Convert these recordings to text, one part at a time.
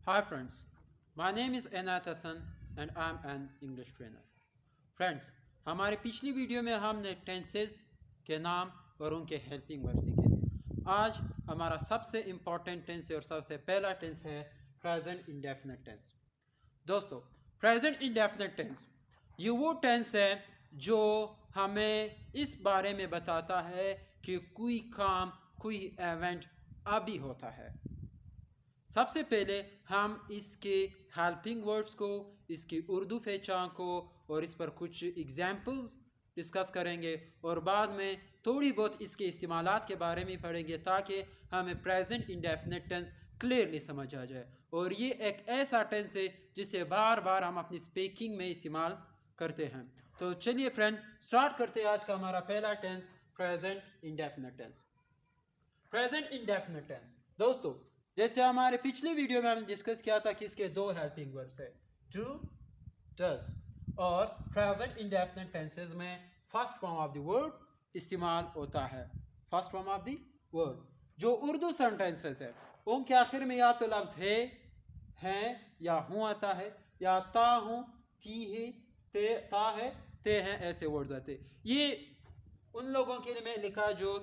Hi friends, my name is Anat Hassan and I am an English trainer. Friends, हमारे पिछली video में हमने tenses के नाम और उनके हेल्पिंग वर्ब सीखे थे। आज हमारा सबसे इम्पॉर्टेंट टेंस और सबसे पहला टेंस है प्रेजेंट इंडेफिनिट टेंस। दोस्तों, प्रेजेंट इंडेफिनिट टेंस ये वो टेंस है जो हमें इस बारे में बताता है कि कोई काम, कोई इवेंट अभी होता है। सबसे पहले हम इसके हेल्पिंग वर्ड्स को, इसकी उर्दू पहचान को और इस पर कुछ एग्जाम्पल्स डिस्कस करेंगे और बाद में थोड़ी बहुत इसके इस्तेमालात के बारे में पढ़ेंगे ताकि हमें प्रेजेंट इंडेफिनिट टेंस क्लियरली समझ आ जाए। और ये एक ऐसा टेंस है जिसे बार बार हम अपनी स्पीकिंग में इस्तेमाल करते हैं। तो चलिए फ्रेंड्स, स्टार्ट करते हैं आज का हमारा पहला tense, present indefinite tense. Present indefinite tense दोस्तों, जैसे हमारे पिछले वीडियो में हमने डिस्कस किया था कि इसके दो हेल्पिंग वर्ब्स है, डू, डज। और प्रेजेंट इंडेफिनिट टेंसेस में first form of the word इस्तेमाल होता है। First form of the word जो उर्दू सेंटेंसेस है उनके आखिर में या तो लफ्ज है, हैं या हूँ आता है, या ता हूँ, थी है, ते ता है, ते हैं, ऐसे वर्ड्स आते। ये उन लोगों के लिए मैं लिखा जो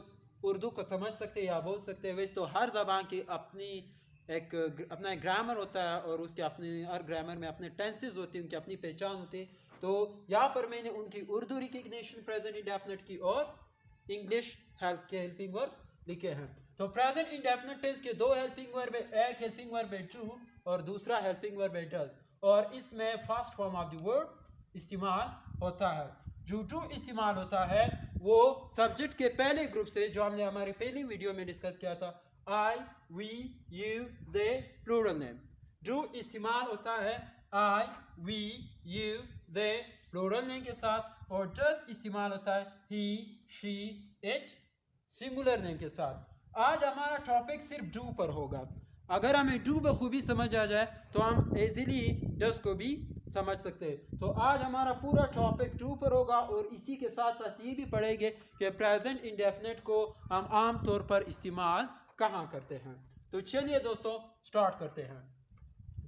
उर्दू को समझ सकते या बोल सकते हैं। वैसे तो हर ज़बान की अपनी अपना एक ग्रामर होता है और उसके अपनी हर ग्रामर में अपने टेंसेस होते हैं, उनकी अपनी पहचान होती है। तो यहाँ पर मैंने उनकी उर्दू रिकग्निशन प्रेजेंट इंडेफिनिट की और इंग्लिश के हेल्पिंग वर्ब्स लिखे हैं। तो प्रेजेंट इंडेफिनिट टेंस के दो हेल्पिंग वर्ब है, एक हेल्पिंग वर्ब है डू और दूसरा हेल्पिंग वर्ब है डज। और इसमें first form of the word इस्तेमाल होता है। जो डू इस्तेमाल होता है वो सब्जेक्ट के पहले ग्रुप से, जो हमने हमारी पहली वीडियो में डिस्कस किया था, I, we, you, they, plural name. Do इस्तेमाल होता है I, we, you, they, plural name के साथ। और डज इस्तेमाल होता है he, she, it, singular name के साथ। आज हमारा टॉपिक सिर्फ डू पर होगा। अगर हमें डू बखूबी समझ आ जाए तो हम इजीली डज को भी समझ सकते हैं। तो आज हमारा पूरा टॉपिक डू पर होगा और इसी के साथ साथ ये भी पढ़ेंगे कि प्रेजेंट इंडेफिनिट को हम आम तौर पर इस्तेमाल कहाँ करते हैं। तो चलिए दोस्तों, स्टार्ट करते हैं।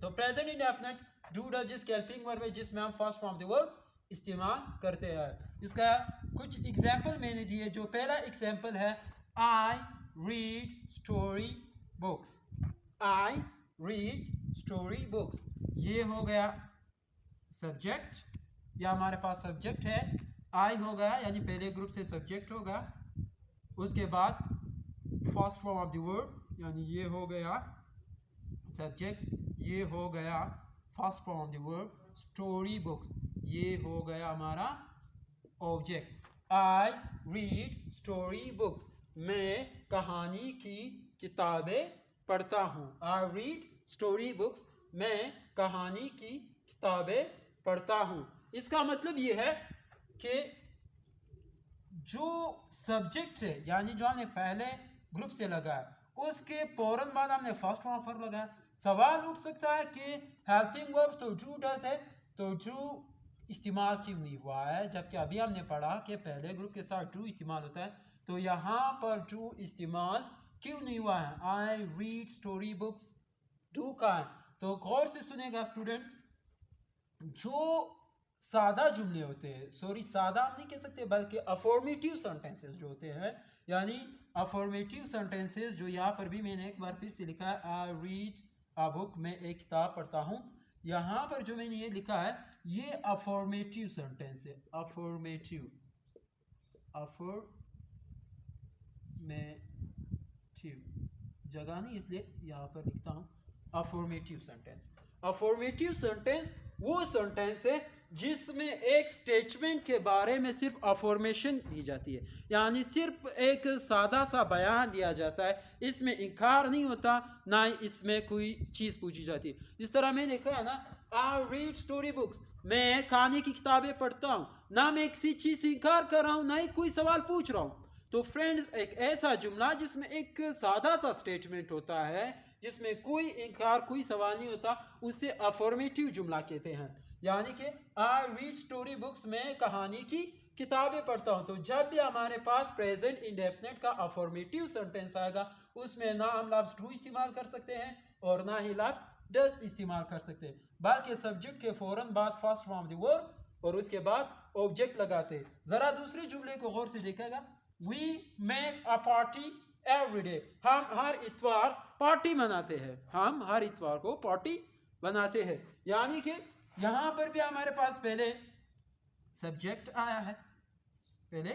तो प्रेजेंट इंडेफिनिट डू डज जिसके हेल्पिंग वर्ब है, जिसमें हम फर्स्ट फॉर्म द वर्ब इस्तेमाल करते हैं। इसका कुछ एग्जाम्पल मैंने दिए। जो पहला एग्जाम्पल है, I read story books. I read story books, ये हो गया सब्जेक्ट, या हमारे पास सब्जेक्ट है, आई हो गया यानी पहले ग्रुप से सब्जेक्ट होगा। उसके बाद first form of the word यानी ये हो गया सब्जेक्ट, ये हो गया first form of the word story books, ये हो गया हमारा object. I read story books, मैं कहानी की किताबें पढ़ता हूँ। आई रीड स्टोरी बुक्स, मैं कहानी की किताबें पढ़ता हूँ। इसका मतलब ये है कि जो सब्जेक्ट है यानी जो हमने पहले ग्रुप से लगाया उसके फौरन बाद हमने फर्स्ट फॉर्म पर लगाया। सवाल उठ सकता है कि हेल्पिंग वर्ब्स तो डू डज है, तो डू इस्तेमाल क्यों नहीं हुआ है, जबकि अभी हमने पढ़ा कि पहले ग्रुप के साथ डू इस्तेमाल होता है। तो यहाँ पर डू इस्तेमाल क्यों नहीं हुआ है? I read story books do का है। तो गौर से सुनेगा स्टूडेंट्स, जो सादा जुमले होते हैं, सॉरी सादा हम नहीं कह सकते बल्कि अफॉर्मेटिव सेंटेंसेस जो होते हैं, यानी अफॉर्मेटिव सेंटेंसेस, जो यहाँ पर भी मैंने एक बार फिर से लिखा है, आई रीड अ बुक, मैं एक किताब पढ़ता हूँ। यहाँ पर जो मैंने ये लिखा है ये अफॉर्मेटिव सेंटेंस है। अफॉर्मेटिव, जगह नहीं इसलिए यहाँ पर लिखता हूँ अफॉर्मेटिव सेंटेंस। अफॉर्मेटिव सेंटेंस वो सेंटेंस है जिसमें एक स्टेटमेंट के बारे में सिर्फ अफॉर्मेशन दी जाती है, यानी सिर्फ एक सादा सा बयान दिया जाता है, इसमें इनकार नहीं होता, ना ही इसमें कोई चीज़ पूछी जाती है। जिस तरह मैंने कहा ना, आई रीड स्टोरी बुक्स, मैं कहानी की किताबें पढ़ता हूँ, ना मैं किसी चीज़ से इनकार कर रहा हूँ ना ही कोई सवाल पूछ रहा हूँ। तो फ्रेंड्स, एक ऐसा जुमला जिसमें एक सादा सा स्टेटमेंट होता है, जिसमें कोई इनकार, कोई सवाल नहीं होता, उसे अफॉर्मेटिव जुमला कहते हैं। यानी कि आई रीड स्टोरी बुक्स, में कहानी की किताबें पढ़ता हूं। तो जब भी हमारे पास प्रेजेंट इंडेफिनिट का अफॉर्मेटिव सेंटेंस आएगा उसमें ना हम लफ्ज डू इस्तेमाल कर सकते हैं और ना ही लफ्ज डज इस्तेमाल कर सकते, बल्कि सब्जेक्ट के फौरन बाद फर्स्ट फॉर्म द वर्ब और उसके बाद ऑब्जेक्ट लगाते। जरा दूसरे जुमले को गौर से देखेगा, we make a party every day, हम हर इतवार पार्टी मनाते हैं, हम हर इतवार को पार्टी बनाते हैं। यानी कि यहां पर भी हमारे पास पहले सब्जेक्ट आया है, पहले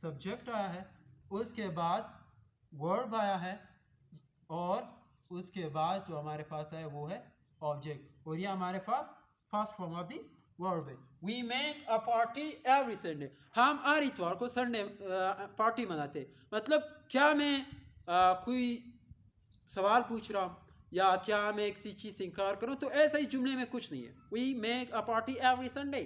सब्जेक्ट आया है, उसके बाद वर्ब आया है और उसके बाद जो हमारे पास है वो है ऑब्जेक्ट, और ये हमारे पास first form of the verb है। We make a party every Sunday, हम हर इतवार को संडे पार्टी मनाते। मतलब क्या मैं कोई सवाल पूछ रहा हूँ या क्या मैं किसी चीज़ से इनकार करूँ, तो ऐसा ही जुमले में कुछ नहीं है। We make a party every Sunday,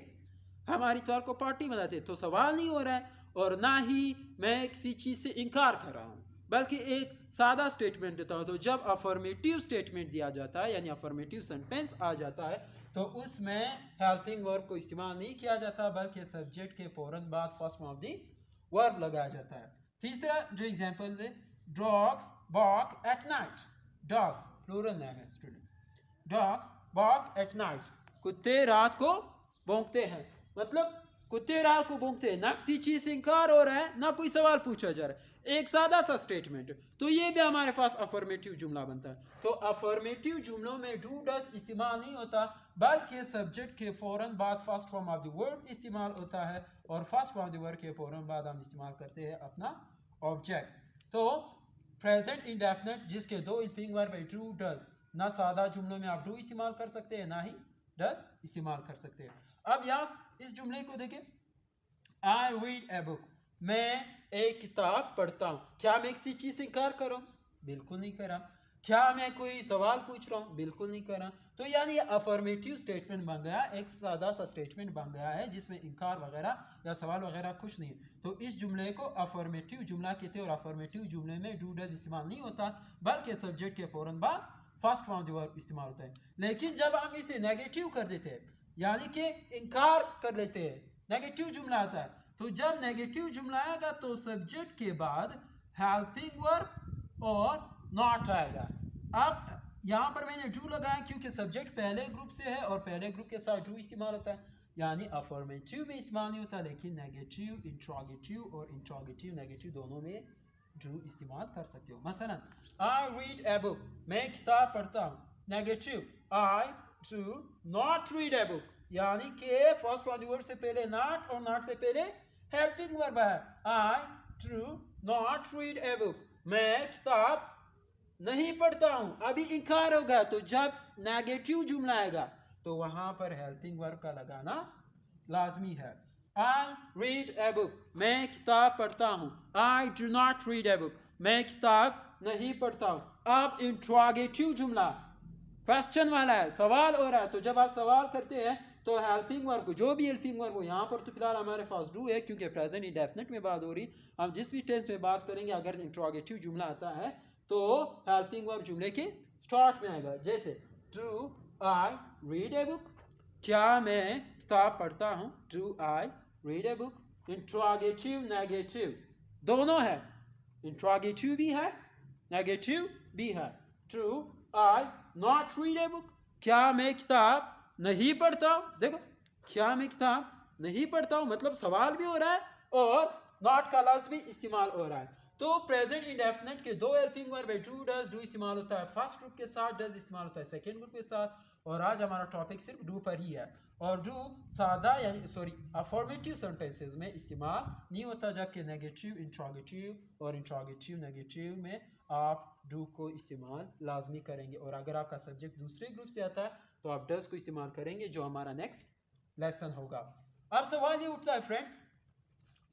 हम हर इतवार को पार्टी मनाते, तो सवाल नहीं हो रहा है और ना ही मैं किसी चीज़ से इनकार कर रहा हूँ, बल्कि एक सादा स्टेटमेंट देता हूँ। तो जब अफर्मेटिव स्टेटमेंट दिया जाता है यानी अफर्मेटिव सेंटेंस आ जाता है तो उसमें हेल्पिंग वर्ब को इस्तेमाल नहीं किया जाता, बल्कि सब्जेक्ट के फौरन बाद first form of the verb लगाया जाता है। तीसरा जो एग्जांपल है, dogs bark at night, dogs plural name है students, dogs bark at night, कुत्ते रात को भौंकते हैं। मतलब कुत्ते रात को भौंकते हैं, ना किसी चीज से इनकार हो रहा है ना कोई सवाल पूछा जा रहा है, एक सादा सा स्टेटमेंट। तो ये भी हमारे पास अफर्मेटिव जुमला बनता है। तो अफर्मेटिव जुमलों में डू डज इस्तेमाल नहीं होता, बल्कि सब्जेक्ट के फौरन बाद first form of the verb इस्तेमाल होता है और first form of the verb के फौरन बाद हम इस्तेमाल करते हैं अपना ऑब्जेक्ट। तो प्रेजेंट इंडेफिनिट जिसके दो हेल्पिंग वर्ब है डू डज, ना सादा जुमलों में आप डू इस्तेमाल कर सकते हैं ना ही डज इस्तेमाल कर सकते हैं। अब यहाँ इस जुमले को देखें, आई रीड ए बुक, मैं एक किताब पढ़ता हूँ। क्या मैं किसी चीज़ से इनकार कर रहा हूँ? बिल्कुल नहीं कर रहा। क्या मैं कोई सवाल पूछ रहा हूँ? बिल्कुल नहीं कर रहा। तो यानी अफर्मेटिव स्टेटमेंट बन गया, एक सादा सा स्टेटमेंट बन गया है जिसमें इनकार वगैरह या सवाल वगैरह कुछ नहीं है। तो इस जुमले को अफर्मेटिव जुमला कहते हैं और अफर्मेटिव जुमले में डू डज इस्तेमाल नहीं होता, बल्कि सब्जेक्ट के फौरन बाद first form of the verb इस्तेमाल होता है। लेकिन जब हम इसे नेगेटिव कर देते हैं यानी कि इनकार कर लेते हैं, नेगेटिव जुमला आता है, तो जब नेगेटिव जुमला आएगा तो सब्जेक्ट के बाद हेल्पिंग वर्ब और नॉट आएगा। अब यहाँ पर मैंने डू लगाया क्योंकि सब्जेक्ट पहले ग्रुप से है और पहले ग्रुप के साथ डू इस्तेमाल होता है, यानी अफर्मेटिव में इस्तेमाल नहीं होता, लेकिन नेगेटिव, इंट्रोगेटिव और इंट्रोगेटिव नेगेटिव दोनों में डू इस्तेमाल कर सकते हो। मसलन आई रीड ए बुक, मैं किताब पढ़ता हूँ, negative I do not read a book, यानी कि फर्स्ट वाली वर्ड से पहले नॉट और नॉट से पहले हेल्पिंग वर्ब है। I do not read a book, मैं किताब नहीं पढ़ता हूं। अभी इनकार होगा, तो जब नेगेटिव जुमला आएगा तो वहां पर हेल्पिंग वर्ब का लगाना लाजमी है। आई रीड ए बुक, मैं किताब पढ़ता हूं। I do not read a book, मैं किताब नहीं पढ़ता हूं। अब इंट्रोगेटिव जुमला क्वेश्चन वाला है, सवाल हो रहा है, तो जब आप सवाल करते हैं तो हेल्पिंग वर्ब को, जो भी हेल्पिंग वर्ब हो, यहाँ पर तो फिलहाल हमारे पास डू है क्योंकि प्रेजेंट इंडेफिनिट में बात हो रही। हम जिस भी टेंस में बात करेंगे अगर इंट्रोगेटिव जुमला आता है तो हेल्पिंग वर्ब जुमले के स्टार्ट में आएगा। जैसे do I read a book, क्या मैं किताब पढ़ता हूँ, do I read a book. Interrogative negative दोनों है, इंट्रोगेटिव भी है नेगेटिव भी है। Do I not read a book, क्या मैं किताब नहीं पढ़ता हूँ। देखो, क्या मैं किताब नहीं पढ़ता हूँ मतलब सवाल भी हो रहा है और नॉट का लफ्ज भी इस्तेमाल हो रहा है। तो प्रेजेंट इंडेफिनिट के दो हेल्पिंग वर्ब है, डू डज, डू इस्तेमाल होता है फर्स्ट ग्रुप के साथ, डज इस्तेमाल होता है सेकंड ग्रुप के साथ। और आज हमारा टॉपिक सिर्फ डू पर ही है और डू सादा यानी सॉरी अफर्मेटिव सेंटेंसेस में इस्तेमाल नहीं होता, जबकि नेगेटिव, इंट्रोगेटिव और इंट्रोगेटिव नेगेटिव में आप डू को इस्तेमाल लाजमी करेंगे। और अगर आपका सब्जेक्ट दूसरे ग्रुप से आता है तो आप डज को इस्तेमाल करेंगे, जो हमारा नेक्स्ट लेसन होगा। अब सवाल ये उठता है फ्रेंड्स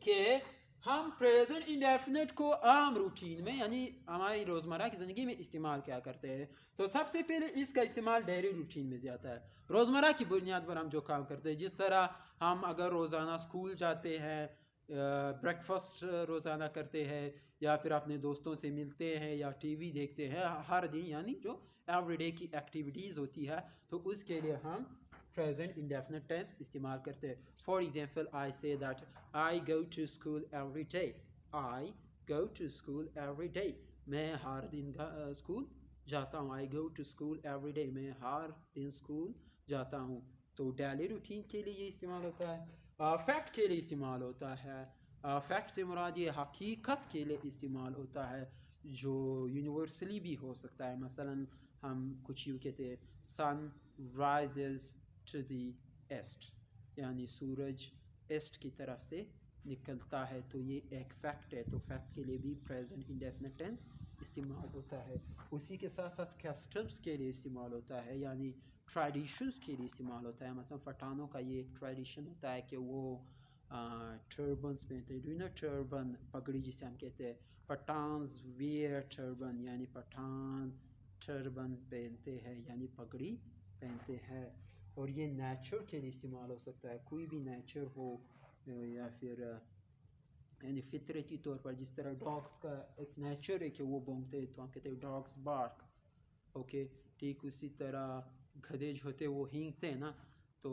कि हम प्रेजेंट इंडेफिनिट को आम रूटीन में यानी हमारी रोज़मर्रा की ज़िंदगी में इस्तेमाल क्या करते हैं। तो सबसे पहले इसका इस्तेमाल डेली रूटीन में ज़्यादा है, रोज़मर्रा की बुनियाद पर हम जो काम करते हैं। जिस तरह हम अगर रोज़ाना स्कूल जाते हैं, ब्रेकफास्ट रोज़ाना करते हैं, या फिर अपने दोस्तों से मिलते हैं या टीवी देखते हैं हर दिन, यानी जो एवरीडे की एक्टिविटीज़ होती है, तो उसके लिए हम present indefinite tense इस्तेमाल करते हैं। For example, I say that I go to school every day. I go to school every day. मैं हर दिन स्कूल जाता हूँ, I go to school every day, मैं हर दिन स्कूल जाता हूँ। तो डेली रूटीन के लिए ये इस्तेमाल होता है। फैक्ट के लिए इस्तेमाल होता है। फैक्ट से मुराद ये हकीकत के लिए इस्तेमाल होता है, जो यूनिवर्सली भी हो सकता है। मसलन हम कुछ यूँ कहते हैं, sun rises to the east, यानी सूरज ईस्ट की तरफ से निकलता है, तो ये एक फैक्ट है। तो फैक्ट के लिए भी प्रेजेंट इंडेफिनिट टेंस इस्तेमाल होता है। उसी के साथ साथ कस्टम्स के लिए इस्तेमाल होता है, यानी ट्रेडिशंस के लिए इस्तेमाल होता है। मतलब पठानों का ये एक ट्रेडिशन होता है कि वो टर्बन्स पहनते हैं। डू यू नो टर्बन, पगड़ी जिसे हम कहते हैं। पठान्स वेयर टर्बन, यानी पठान टर्बन पहनते हैं, यानी पगड़ी पहनते हैं। और ये नेचर के लिए इस्तेमाल हो सकता है, कोई भी नेचर हो, या फिर यानी फितरती तौर पर, जिस तरह डॉग्स का एक नेचर है कि वो भौंकते हैं, तो हम कहते हैं डॉग्स बार्क। ओके, ठीक उसी तरह गधे जो होते हैं वो हींगते हैं ना, तो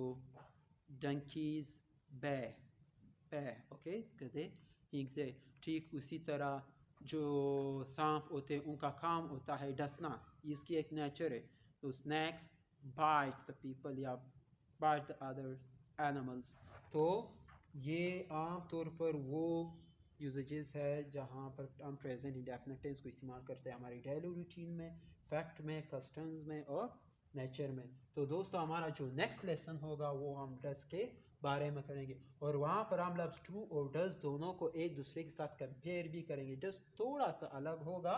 डंकीज बै पै, ओके, गधे हींगते। ठीक उसी तरह जो सांप होते हैं उनका काम होता है डसना, इसकी एक नेचर है। तो स्नैक्स बाइट द पीपल या बाइट द अदर एनिमल्स। तो ये आम तौर पर वो यूजेजेस है जहाँ पर हम प्रेजेंट इंडेफिनिट टेंस को इस्तेमाल करते हैं हमारी डेली रूटीन में, फैक्ट में, कस्टम्स में और नेचर में। तो दोस्तों हमारा जो नेक्स्ट लेसन होगा वो हम डस के बारे में करेंगे, और वहाँ पर हम लफ्ज़ टू और डस दोनों को एक दूसरे के साथ कंपेयर भी करेंगे। डस थोड़ा सा अलग होगा,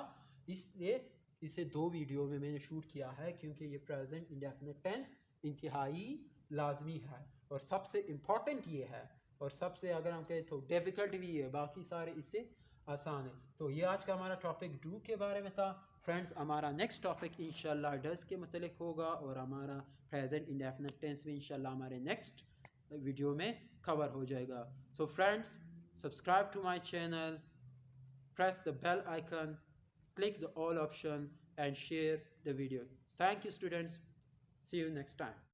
इसलिए इसे दो वीडियो में मैंने शूट किया है, क्योंकि ये प्रेजेंट इंडेफिनिट टेंस इंतहाई लाजमी है और सबसे इम्पॉर्टेंट ये है, और सबसे अगर हम कहें तो डिफ़िकल्ट भी है, बाकी सारे इससे आसान है। तो ये आज का हमारा टॉपिक डू के बारे में था। फ्रेंड्स, हमारा नेक्स्ट टॉपिक इंशाल्लाह डस के मतलब होगा, और हमारा प्रेजेंट इंडेफिनिट टेंस भी इंशाल्लाह हमारे नेक्स्ट वीडियो में कवर हो जाएगा। So friends, subscribe to my channel, press the bell icon, click the all option and share the video. Thank you students. See you next time.